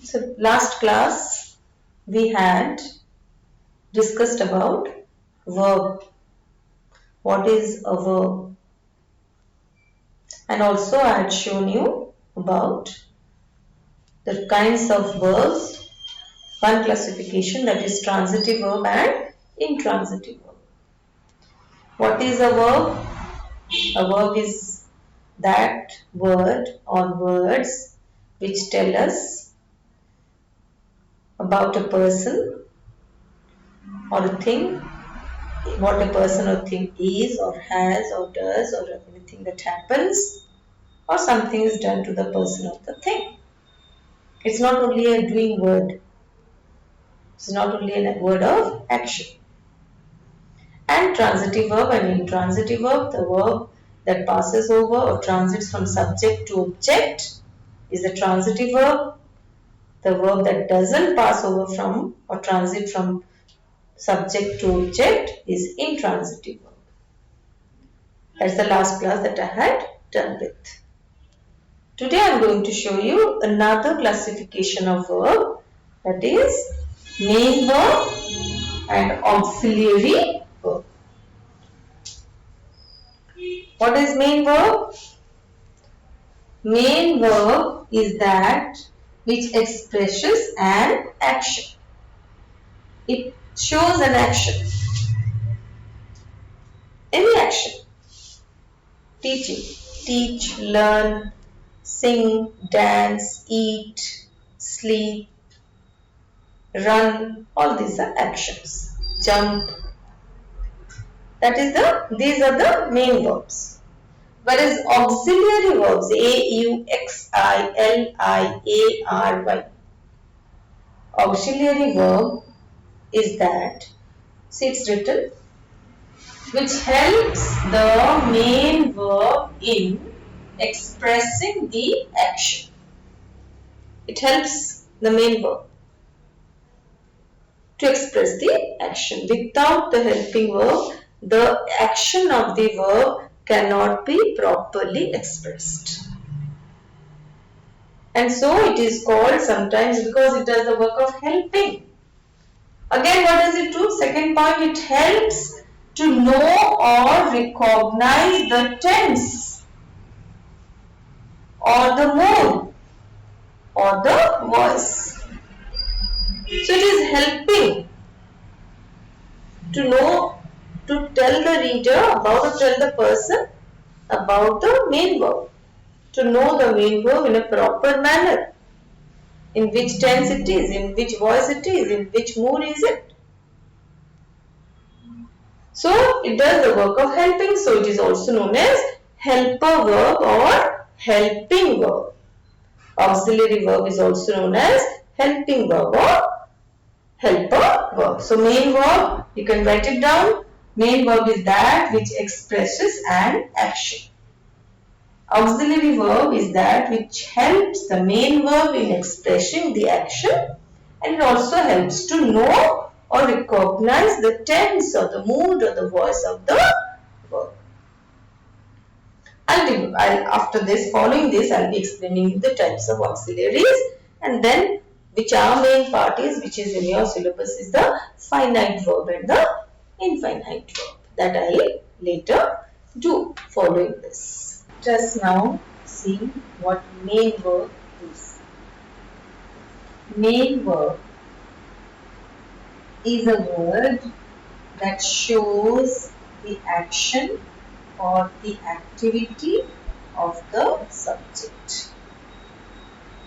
So last class we had discussed about verb. What is a verb? And also I had shown you about the kinds of verbs, one classification, that is transitive verb and intransitive verb. What is a verb? A verb is that word or words which tell us about a person or a thing, what a person or thing is or has or does, or anything that happens or something is done to the person or the thing. It's not only a doing word. It's not only a word of action. And transitive verb and intransitive verb, the verb that passes over or transits from subject to object is a transitive verb. The verb that doesn't pass over from or transit from subject to object is intransitive verb. That's the last class that I had done with. Today I am going to show you another classification of verb, that is main verb and auxiliary verb. What is main verb? Main verb is that which expresses an action. It shows an action. Any action. Teaching. Teach, learn, sing, dance, eat, sleep, run. All these are actions. Jump. These are the main verbs. Whereas auxiliary verbs, auxiliary, auxiliary verb is that, see it's written, which helps the main verb in expressing the action. It helps the main verb to express the action. Without the helping verb, the action of the verb cannot be properly expressed. And so it is called sometimes, because it does the work of helping. Again, what does it do? Second point, it helps to know or recognize the tense or the mood or the voice. So it is helping to know, to tell the reader about, or tell the person about the main verb. To know the main verb in a proper manner. In which tense it is, in which voice it is, in which mood is it. So it does the work of helping. So it is also known as helper verb or helping verb. Auxiliary verb is also known as helping verb or helper verb. So main verb, you can write it down. Main verb is that which expresses an action. Auxiliary verb is that which helps the main verb in expressing the action, and it also helps to know or recognize the tense or the mood or the voice of the verb. After this, following this, I'll be explaining the types of auxiliaries, and then which our main part is, which is in your syllabus, is the finite verb and the infinite verb. That I'll later do following this. Just now see what main verb is. Main verb is a word that shows the action or the activity of the subject.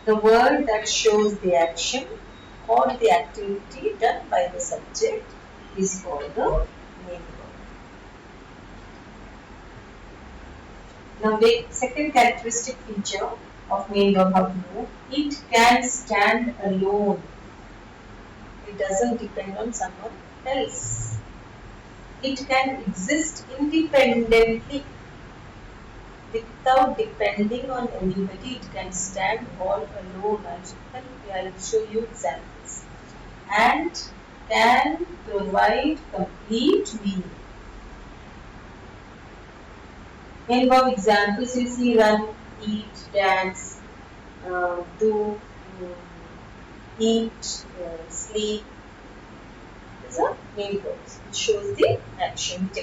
The word that shows the action or the activity done by the subject is called the main verb. Now the second characteristic feature of main verb, how to know, it can stand alone. It doesn't depend on someone else. It can exist independently without depending on anybody. It can stand all alone. I'll show you examples. And can provide complete meaning. Main verb examples you see: run, eat, dance, do, eat, sleep. These are main verbs. It shows the action, which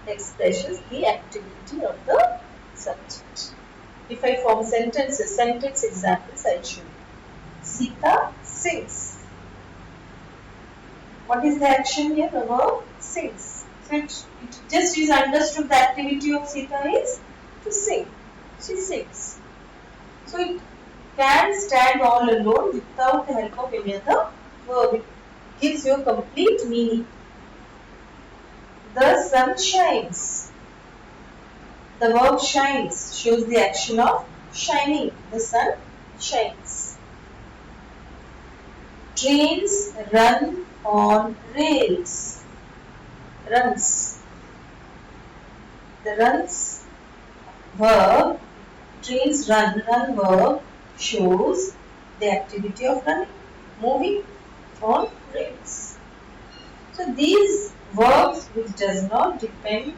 expresses the activity of the subject. If I form sentences, sentence examples I show you. Sita sings. What is the action here? The verb sings. So it just is understood the activity of Sita is to sing. She sings. So it can stand all alone without the help of any other verb. It gives you a complete meaning. The sun shines. The verb shines shows the action of shining. The sun shines. Trains run on rails. Runs. The runs verb, trains run verb shows the activity of running, moving on rails. So these verbs which does not depend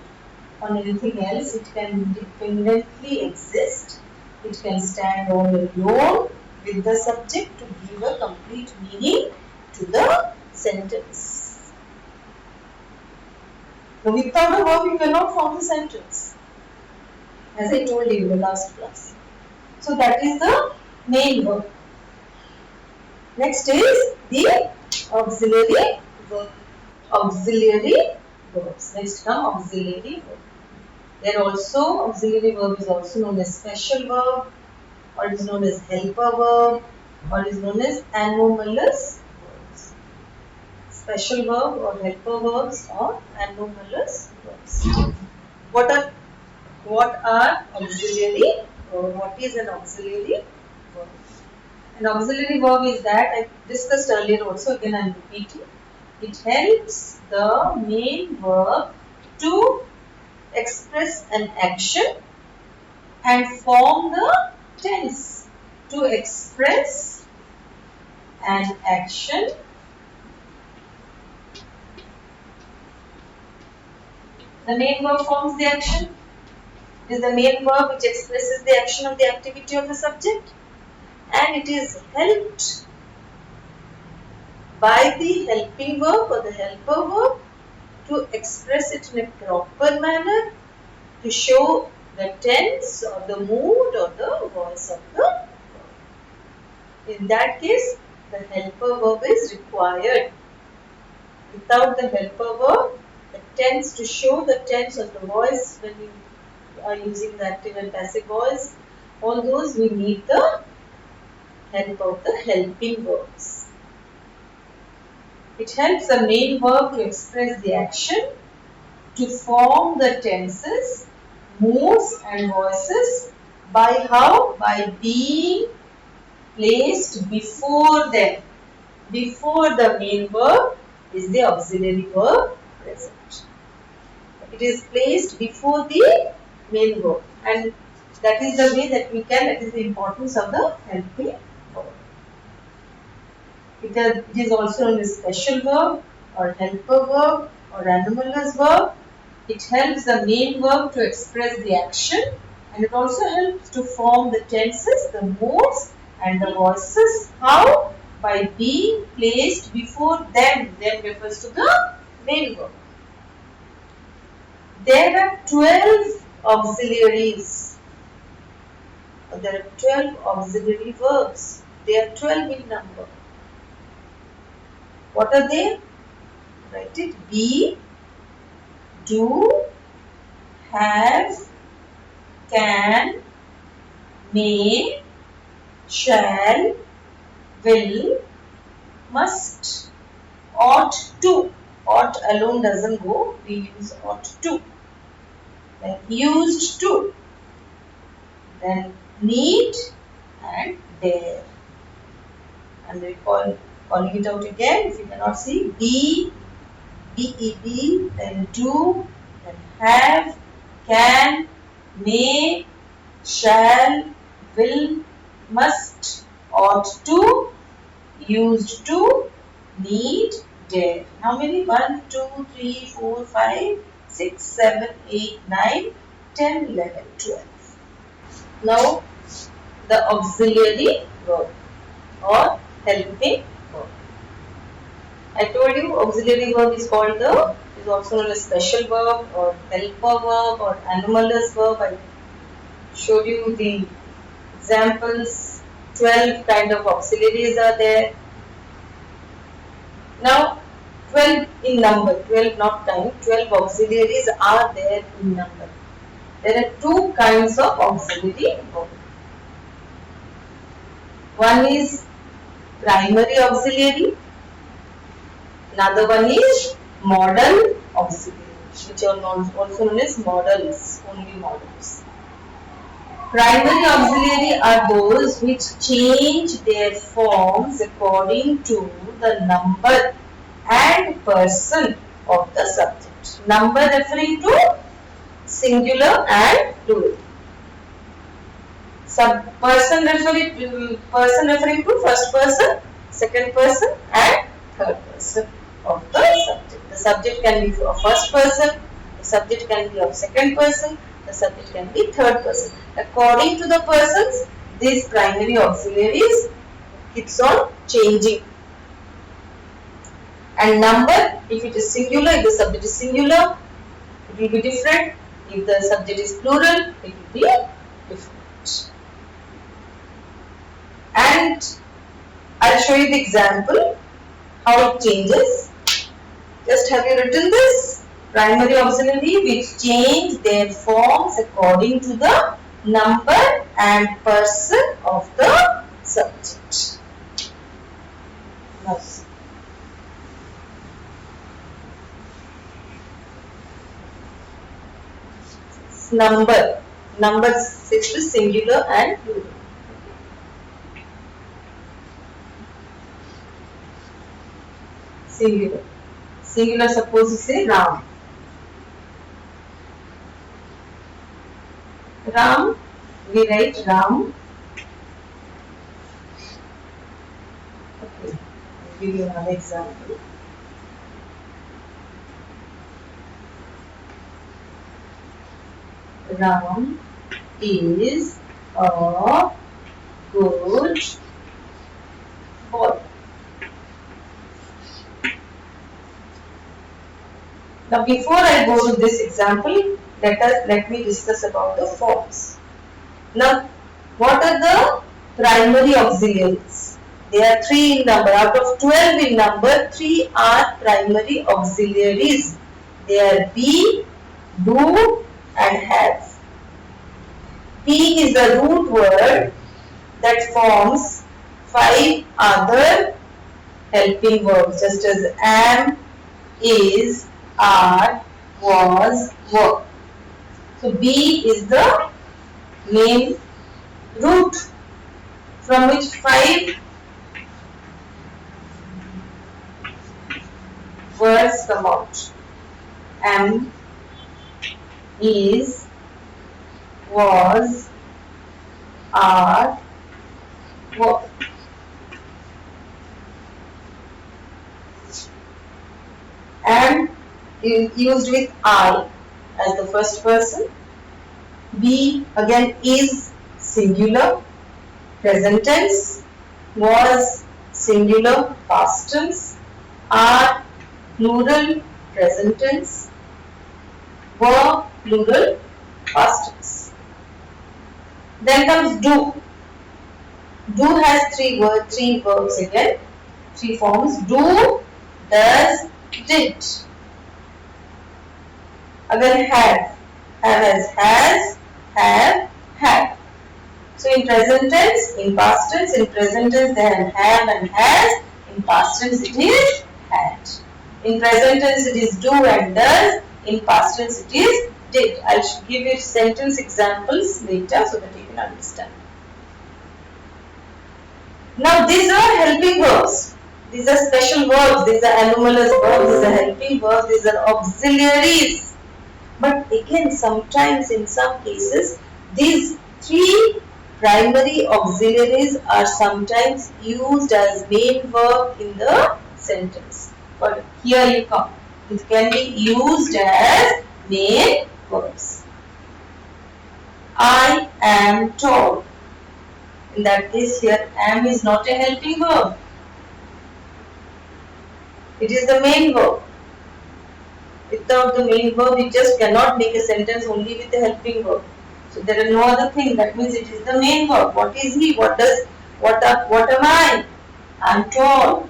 on anything else, it can independently exist, it can stand all alone with the subject to give a complete meaning to the sentence. Now, without a verb, you cannot form the sentence, as I told you in the last class. So that is the main verb. Next is the auxiliary verb. Auxiliary verbs. Next come auxiliary verb. There also auxiliary verb is also known as special verb, or it is known as helper verb, or it is known as anomalous verbs. Special verb or helper verbs or anomalous verbs. What are auxiliary verb? What is an auxiliary verb? An auxiliary verb is that I discussed earlier also, again I am repeating. It helps the main verb to express an action and form the tense. To express an action the main verb forms the action. It is the main verb which expresses the action of the activity of the subject, and it is helped by the helping verb or the helper verb to express it in a proper manner, to show the tense or the mood or the voice of the verb. In that case, the helper verb is required. Without the helper verb, the tense, to show the tense of the voice when you are using the active and passive voice, all those we need the help of the helping verbs. It helps the main verb to express the action, to form the tenses, moods and voices by how? By being placed before them. Before the main verb is the auxiliary verb present. It is placed before the main verb, and that is the way that we can, that is the importance of the helping verb. It is also known as special verb or helper verb or anomalous verb. It helps the main verb to express the action, and it also helps to form the tenses, the moods and the voices. How? By being placed before them. Them refers to the main verb. There are 12 auxiliaries. There are 12 auxiliary verbs. They are 12 in number. What are they? Write it. Be, do, have, can, may, shall, will, must, ought to. Ought alone doesn't go. We use ought to. Then used to. Then need and dare. And we calling it out again. If you cannot see, be, B-E-B, then do, then have, can, may, shall, will, must, ought to, used to, need, dare. How many? 1, 2, 3, 4, 5, 6, 7, 8, 9, 10, 11, 12. Now, the auxiliary verb or helping verb. I told you auxiliary verb is also known as special verb or helper verb or anomalous verb. I showed you the examples. 12 kind of auxiliaries are there. Now 12 in number, 12 not time, 12 auxiliaries are there in number. There are two kinds of auxiliary verb. One is primary auxiliary, another one is modal auxiliary, which are also known as modals, only modals. Primary auxiliary are those which change their forms according to the number and person of the subject. Number referring to singular and plural. Person referring to first person, second person and third person of the subject. The subject can be of first person, the subject can be of second person, the subject can be third person. According to the persons, these primary auxiliaries keeps on changing. And number, if it is singular, if the subject is singular, it will be different. If the subject is plural, it will be different. And I'll show you the example how it changes. Just have you written this? Primary auxiliary which change their forms according to the number and person of the subject. Now, number is singular and plural. Singular, suppose you say Ram. Ram, we write Ram. Okay, I'll give you another example. Ram is a good boy. Now, before I go to this example, let me discuss about the forms. Now, what are the primary auxiliaries? There are 3 in number. Out of 12 in number, 3 are primary auxiliaries. They are be, do and have. Be is the root word that forms 5 other helping verbs, just as am, is, are, was, were. So be is the main root from which 5 words come out. Am, is, was, are, were. Am is used with I as the first person. Be again is singular, present tense. Was singular, past tense. Are plural, present tense. Were plural, past tense. Then comes do. Do has 3 verbs again, 3 forms. Do, does, did. Again have has, have, had. So in present tense, in past tense, in present tense they have and has, in past tense it is had. In present tense it is do and does, in past tense it is did. I will give you sentence examples later so that you can understand. Now these are helping verbs. These are special verbs, these are anomalous verbs, these are helping verbs, these are auxiliaries. But again, sometimes in some cases, these 3 primary auxiliaries are sometimes used as main verb in the sentence. But here you come. It can be used as main verbs. I am tall. In that case, here am is not a helping verb. It is the main verb. Without the main verb, we just cannot make a sentence only with the helping verb. So there are no other thing. That means it is the main verb. What is he? What does? What am I? I'm tall.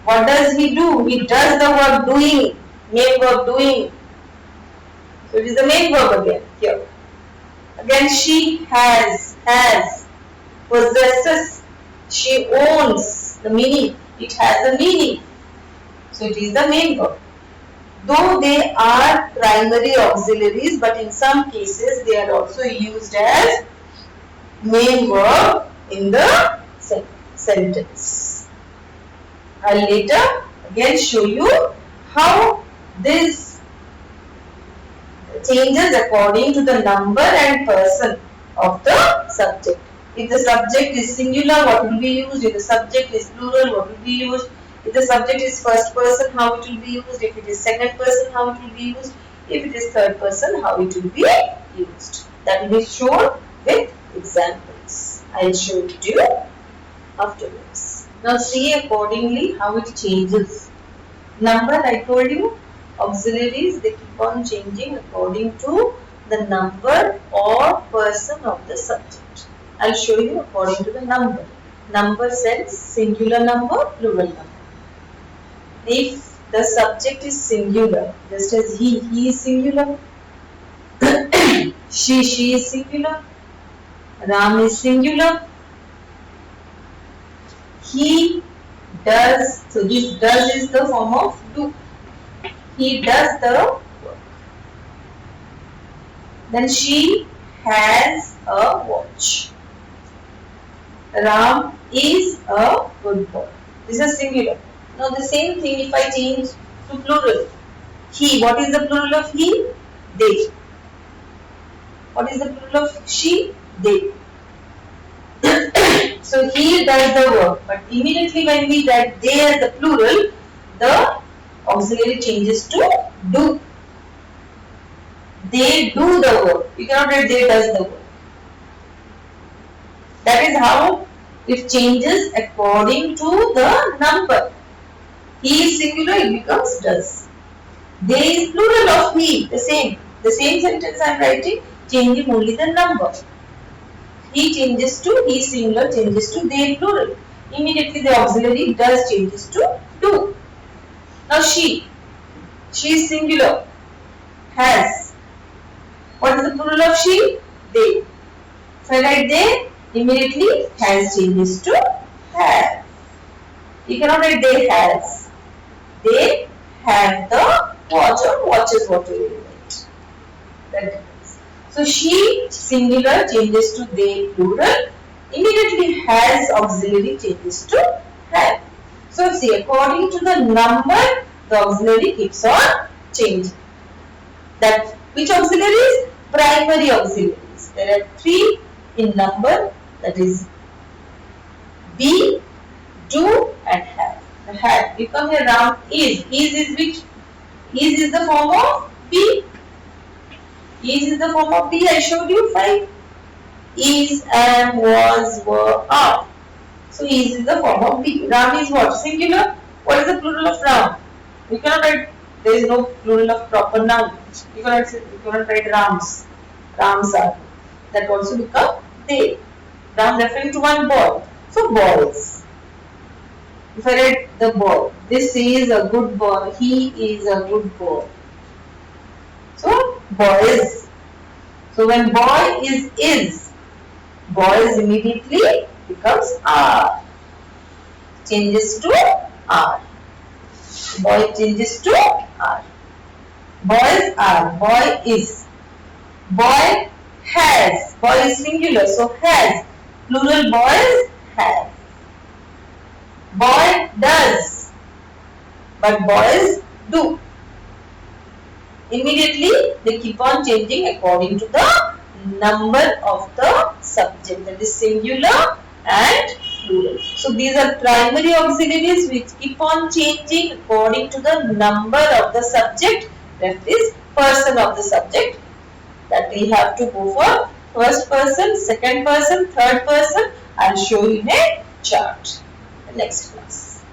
What does he do? He does the verb doing. Main verb doing. So it is the main verb again here. Again, she has, possesses, she owns. The meaning. It has a meaning. So it is the main verb. Though they are primary auxiliaries, but in some cases they are also used as main verb in the sentence. I'll later again show you how this changes according to the number and person of the subject. If the subject is singular, what will be used? If the subject is plural, what will be used? If the subject is first person, how it will be used? If it is second person, how it will be used? If it is third person, how it will be used? That will be shown with examples. I will show it to you afterwards. Now see accordingly how it changes. Number, I told you, auxiliaries, they keep on changing according to the number or person of the subject. I'll show you according to the number. Number sense, singular number, plural number. If the subject is singular, just as he is singular, she is singular, Ram is singular, he does, so this does is the form of do. He does the work. Then she has a watch. Ram is a good boy. This is singular. Now the same thing if I change to plural. He, what is the plural of he? They. What is the plural of she? They. So he does the work, but immediately when we write they as the plural, the auxiliary changes to do. They do the work. You cannot write they does the work. That is how it changes according to the number. He is singular, it becomes does. They is plural of he, the same. The same sentence I am writing, changing only the number. He changes to, he singular changes to they plural. Immediately the auxiliary does changes to do. Now she is singular, has. What is the plural of she? They. If I write they, immediately has changes to have. You cannot write they has. They have the watch or watches whatever you write. That depends. So she singular changes to they plural. Immediately has auxiliary changes to have. So see, according to the number, the auxiliary keeps on changing. That which auxiliaries? Primary auxiliaries. There are three in number, that is be, do and have. The have. You come here, Ram is. Is which? Is the form of be. Is the form of be. I showed you 5. Is, am, was, were, are. So is the form of be. Ram is what? Singular. What is the plural of Ram? You cannot write. There is no plural of proper noun. You cannot write Rams. Rams are. That also become they. Ram referring to one boy. So boys. If I write the boy, this is a good boy. He is a good boy. So boys. So when boy is, boys immediately becomes are. Changes to are. Boy changes to are. Boys are. Boy is. Boy has. Boy is singular. So has. Plural boys have. Boy does. But boys do. Immediately they keep on changing according to the number of the subject. That is singular and plural. So these are primary auxiliaries which keep on changing according to the number of the subject, that is person of the subject, that we have to go for first person, second person, third person. I will show you in a chart. The next class.